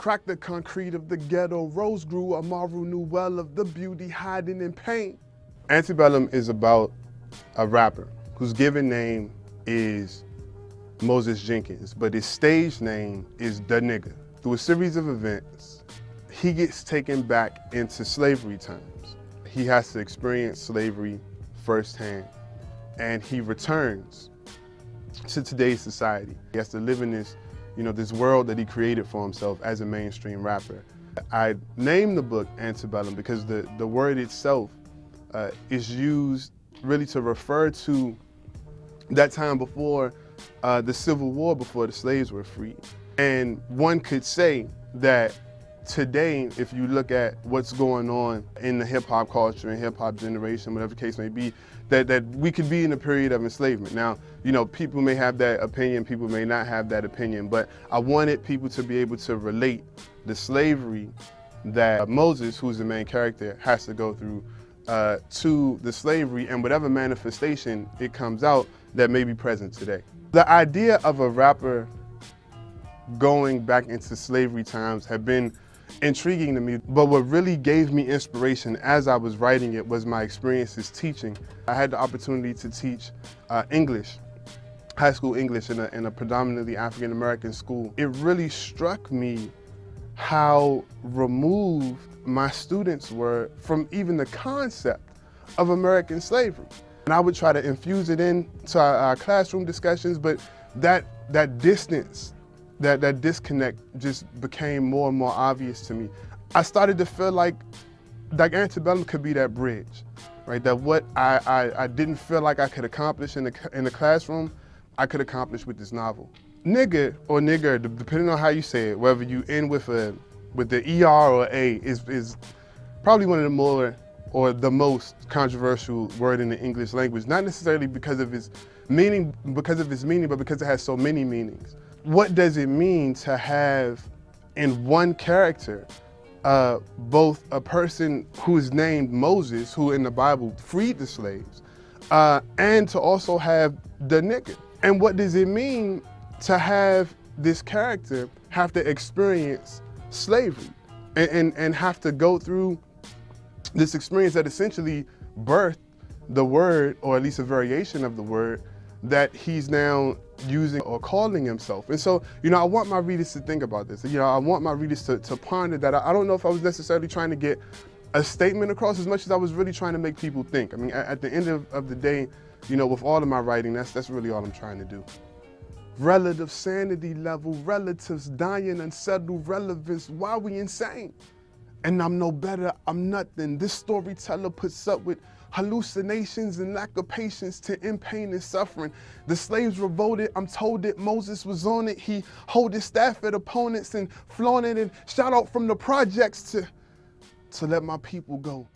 Cracked the concrete of the ghetto, rose grew, Amaru knew well of the beauty hiding in pain. Antebellum is about a rapper whose given name is Moses Jenkins, but his stage name is Da Nigga. Through a series of events, he gets taken back into slavery times. He has to experience slavery firsthand, and he returns to today's society. He has to live in this, this world that he created for himself as a mainstream rapper. I named the book Antebellum because the word itself is used really to refer to that time before the Civil War, before the slaves were freed. And one could say that today, if you look at what's going on in the hip hop culture and hip hop generation, whatever the case may be, that we could be in a period of enslavement. Now, people may have that opinion, people may not have that opinion, but I wanted people to be able to relate the slavery that Moses, who's the main character, has to go through to the slavery and whatever manifestation it comes out that may be present today. The idea of a rapper going back into slavery times had been intriguing to me, but what really gave me inspiration as I was writing it was my experiences teaching. I had the opportunity to teach English, high school English in a predominantly African-American school. It really struck me how removed my students were from even the concept of American slavery. And I would try to infuse it into our classroom discussions, but that distance, that disconnect just became more and more obvious to me. I started to feel like Antebellum could be that bridge, right? That what I didn't feel like I could accomplish in the classroom, I could accomplish with this novel. Nigga or nigger, depending on how you say it, whether you end with the ER or A, is probably one of the more or the most controversial word in the English language, not necessarily because of its meaning, but because it has so many meanings. What does it mean to have in one character both a person who is named Moses, who in the Bible freed the slaves, and to also have the nigga? And what does it mean to have this character have to experience slavery and have to go through this experience that essentially birthed the word, or at least a variation of the word, that he's now using or calling himself? And so, I want my readers to think about this. I want my readers to ponder that. I don't know if I was necessarily trying to get a statement across as much as I was really trying to make people think. I mean, at the end of the day, with all of my writing, that's really all I'm trying to do. Relative sanity level, relatives dying, unsettled relevance, why we insane? And I'm no better, I'm nothing. This storyteller puts up with hallucinations and lack of patience to end pain and suffering. The slaves revolted, I'm told that Moses was on it. He hold his staff at opponents and flaunt it and shout out from the projects to let my people go.